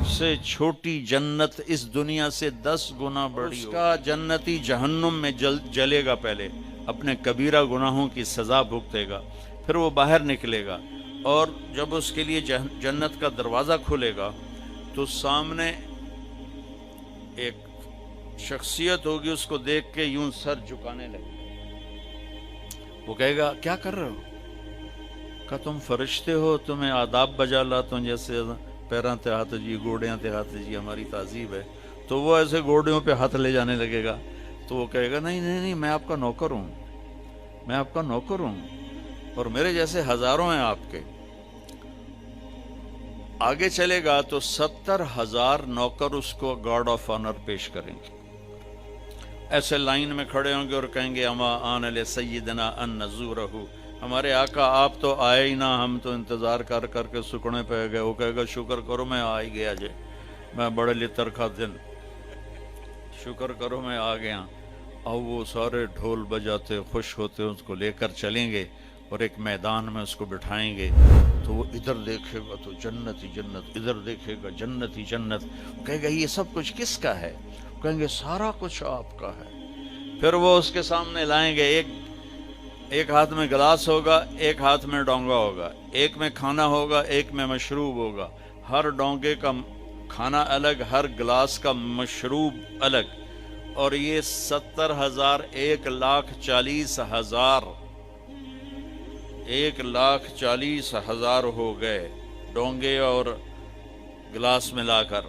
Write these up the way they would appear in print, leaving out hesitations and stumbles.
سب سے چھوٹی جنت اس دنیا سے 10 گنا بڑی، اس کا جنتی جہنم میں جلے گا، پہلے اپنے کبیرہ گناہوں کی سزا بھگتے گا، پھر وہ باہر نکلے گا، اور جب اس کے لیے جنت کا دروازہ کھلے گا تو سامنے ایک شخصیت ہوگی، اس کو دیکھ کے یوں سر جھکانے لگے، وہ کہے گا کیا کر رہے ہو؟ کہ تم فرشتے ہو، تمہیں آداب بجا لاتا ہوں، جیسے پیراں تے ہاتھ جی، گوڑیاں تے ہاتھ جی، ہماری تہذیب ہے۔ تو وہ ایسے گوڑیوں پہ ہاتھ لے جانے لگے گا، تو وہ کہے گا نہیں نہیں نہیں، میں آپ کا نوکر ہوں، میں آپ کا نوکر ہوں، اور میرے جیسے ہزاروں ہیں آپ کے۔ آگے چلے گا تو 70,000 نوکر اس کو گارڈ آف آنر پیش کریں گے، ایسے لائن میں کھڑے ہوں گے اور کہیں گے اما آن لسیدنا ان نزورہ، ہمارے آقا آپ تو آئے ہی نہ، ہم تو انتظار کر کر کے سکڑے پہ گئے۔ وہ کہے گا شکر کرو میں آ ہی گیا جے، میں بڑے لتر کا دن، شکر کرو میں آ گیا۔ اور وہ سارے ڈھول بجاتے خوش ہوتے اس کو لے کر چلیں گے اور ایک میدان میں اس کو بٹھائیں گے، تو وہ ادھر دیکھے گا تو جنت ہی جنت، ادھر دیکھے گا جنت ہی جنت، کہے گا یہ سب کچھ کس کا ہے؟ کہیں گے سارا کچھ آپ کا ہے۔ پھر وہ اس کے سامنے لائیں گے، ایک ہاتھ میں گلاس ہوگا، ایک ہاتھ میں ڈونگا ہوگا، ایک میں کھانا ہوگا، ایک میں مشروب ہوگا، ہر ڈونگے کا کھانا الگ، ہر گلاس کا مشروب الگ، اور یہ 70,000 1,40,000 1,40,000 ہو گئے ڈونگے اور گلاس ملا کر۔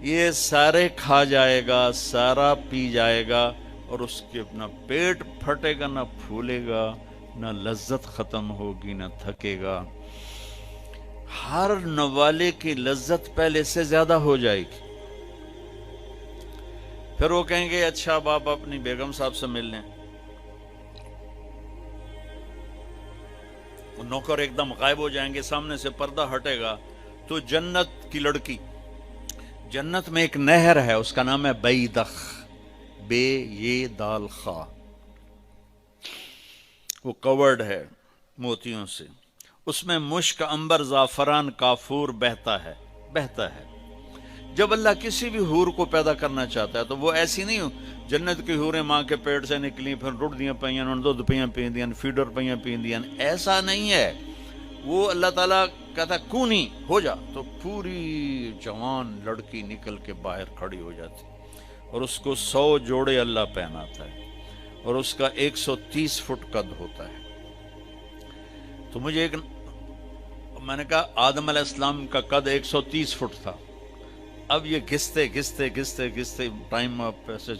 یہ سارے کھا جائے گا، سارا پی جائے گا، اور اس کے نہ پیٹ پھٹے گا، نہ پھولے گا، نہ لذت ختم ہوگی، نہ تھکے گا، ہر نوالے کی لذت پہلے سے زیادہ ہو جائے گی۔ پھر وہ کہیں گے اچھا اب آپ اپنی بیگم صاحب سے مل لیں۔ نوکر ایک دم غائب ہو جائیں گے، سامنے سے پردہ ہٹے گا تو جنت کی لڑکی، جنت میں ایک نہر ہے، اس کا نام ہے بیدخ، بے یہ دال خا، وہ کورڈ ہے موتیوں سے، اس میں مشک، عنبر، زعفران، کافور بہتا ہے۔ جب اللہ کسی بھی حور کو پیدا کرنا چاہتا ہے تو وہ ایسی نہیں ہو، جنت کی حوریں ماں کے پیٹ سے نکلی، پھر رڑ دیاں پئیاں، دودھ پئیاں پیندیاں، فیڈر پئیاں پیندیاں، ایسا نہیں ہے۔ وہ اللہ تعالیٰ کہتا کونی ہو جا تو پوری جوان لڑکی نکل کے باہر کھڑی ہو جاتی، اور اس کو 100 جوڑے اللہ پہناتا ہے، اور اس کا 130 فٹ قد ہوتا ہے۔ تو مجھے میں نے کہا آدم علیہ السلام کا قد 130 فٹ تھا، اب یہ گھستے time of passage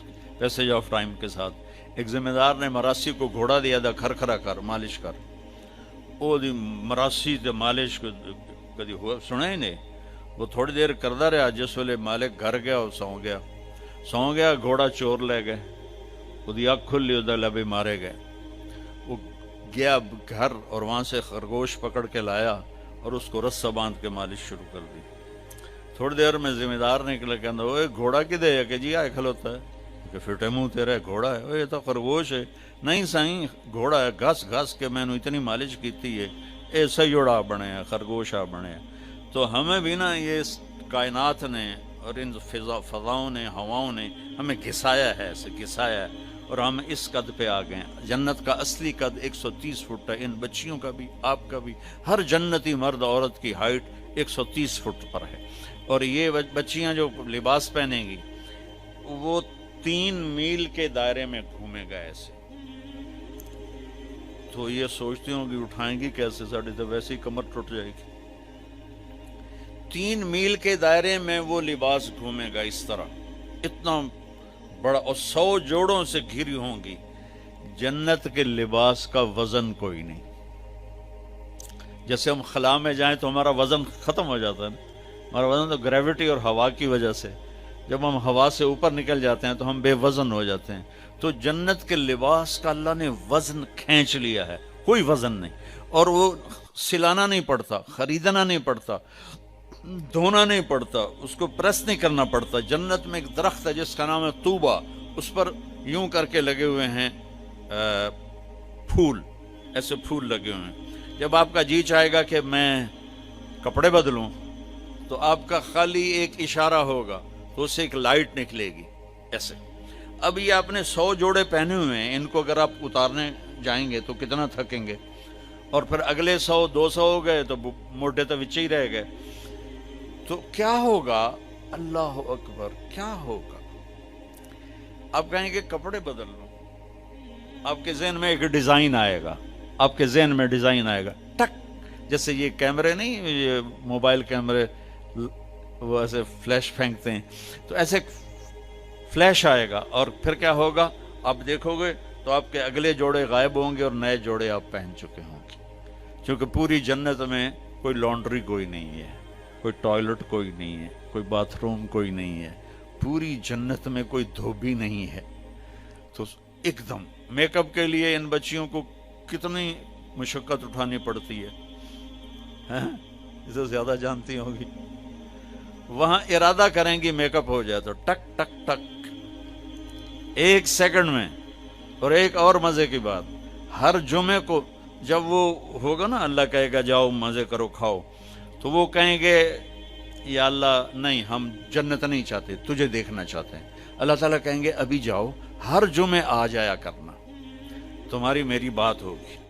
of time کے ساتھ ایک ذمہ دار نے مراسی کو گھوڑا دیا تھا، کھر کر مالش کر، وہ مراسی تے مالش کدی ہوا سنا ہی نہیں، وہ تھوڑی دیر کردہ رہا، جس ویلے مالک گھر گیا وہ سو گیا، گھوڑا چور لے گئے، وہ اکھ کھلی، ادھر لبے مارے گئے۔ وہ گیا گھر اور وہاں سے خرگوش پکڑ کے لایا اور اس کو رسہ باندھ کے مالش شروع کر دی۔ تھوڑی دیر میں ذمہ دار نکلا، کہنا وہ گھوڑا کدے ہے؟ کہ جی آئے کھلوتا ہے، کہ فٹے منہ تیرا گھوڑا ہے، یہ تو خرگوش ہے۔ نہیں سائیں گھوڑا ہے، گھس کے میں نے اتنی مالش کیتی ہے، ایسا جوڑا بنے ہیں، خرگوش آ بنے ہیں۔ تو ہمیں بھی نا یہ کائنات نے اور ان فضاؤں نے، ہواؤں نے ہمیں گھسایا ہے، ایسے گھسایا ہے، اور ہم اس قد پہ آ گئے ہیں۔ جنت کا اصلی قد 130 فٹ ہے، ان بچیوں کا بھی، آپ کا بھی، ہر جنتی مرد عورت کی ہائٹ 130 فٹ پر ہے۔ اور یہ بچیاں جو لباس پہنیں گی وہ 3 میل کے دائرے میں گھومے گا ایسے، تو یہ سوچتی ہوں کہ اٹھائیں گی کیسے، ساڑی تو ویسے ہی کمر ٹوٹ جائے گی۔ 3 میل کے دائرے میں وہ لباس گھومے گا اس طرح، اتنا بڑا، اور 100 جوڑوں سے گھری ہوں گی۔ جنت کے لباس کا وزن کوئی نہیں، جیسے ہم خلا میں جائیں تو ہمارا وزن ختم ہو جاتا ہے نا، ہمارا وزن تو گریوٹی اور ہوا کی وجہ سے، جب ہم ہوا سے اوپر نکل جاتے ہیں تو ہم بے وزن ہو جاتے ہیں۔ تو جنت کے لباس کا اللہ نے وزن کھینچ لیا ہے، کوئی وزن نہیں، اور وہ سلانا نہیں پڑتا، خریدنا نہیں پڑتا، دھونا نہیں پڑتا، اس کو پریس نہیں کرنا پڑتا۔ جنت میں ایک درخت ہے جس کا نام ہے طوبہ، اس پر یوں کر کے لگے ہوئے ہیں پھول، ایسے پھول لگے ہوئے ہیں۔ جب آپ کا جی چاہے گا کہ میں کپڑے بدلوں تو آپ کا خالی ایک اشارہ ہوگا تو اس سے ایک لائٹ نکلے گی ایسے. اب یہ آپ نے 100 جوڑے پہنے ہوئے ہیں، ان کو اگر آپ اتارنے جائیں گے تو کتنا تھکیں گے، اور پھر اگلے 100 200 ہو گئے تو موٹے تو وچے ہی رہ گئے. تو کیا ہوگا؟ اللہ اکبر، کیا ہوگا؟ آپ کہیں گے کپڑے بدل لو، آپ کے ذہن میں ایک ڈیزائن آئے گا، آپ کے ذہن میں ڈیزائن آئے گا ٹک، جیسے یہ کیمرے نہیں، یہ موبائل کیمرے وہ ایسے فلیش پھینکتے ہیں، تو ایسے فلیش آئے گا، اور پھر کیا ہوگا؟ آپ دیکھو گے تو آپ کے اگلے جوڑے غائب ہوں گے اور نئے جوڑے آپ پہن چکے ہوں گے. کیونکہ پوری جنت میں کوئی لانڈری کوئی نہیں ہے، کوئی ٹوائلٹ کوئی نہیں ہے، کوئی باتھ روم کوئی نہیں ہے، پوری جنت میں کوئی دھوبی نہیں ہے. تو ایک دم میک اپ کے لیے ان بچیوں کو کتنی مشقت اٹھانی پڑتی ہے، اسے زیادہ جانتی ہوگی. وہاں ارادہ کریں گی میک اپ ہو جائے تو ٹک ٹک ٹک 1 سیکنڈ میں. اور ایک اور مزے کی بات، ہر جمعے کو جب وہ ہوگا نا، اللہ کہے گا جاؤ مزے کرو کھاؤ، تو وہ کہیں گے یا اللہ نہیں، ہم جنت نہیں چاہتے، تجھے دیکھنا چاہتے ہیں. اللہ تعالیٰ کہیں گے ابھی جاؤ، ہر جمعے آ جایا کرنا، تمہاری میری بات ہوگی.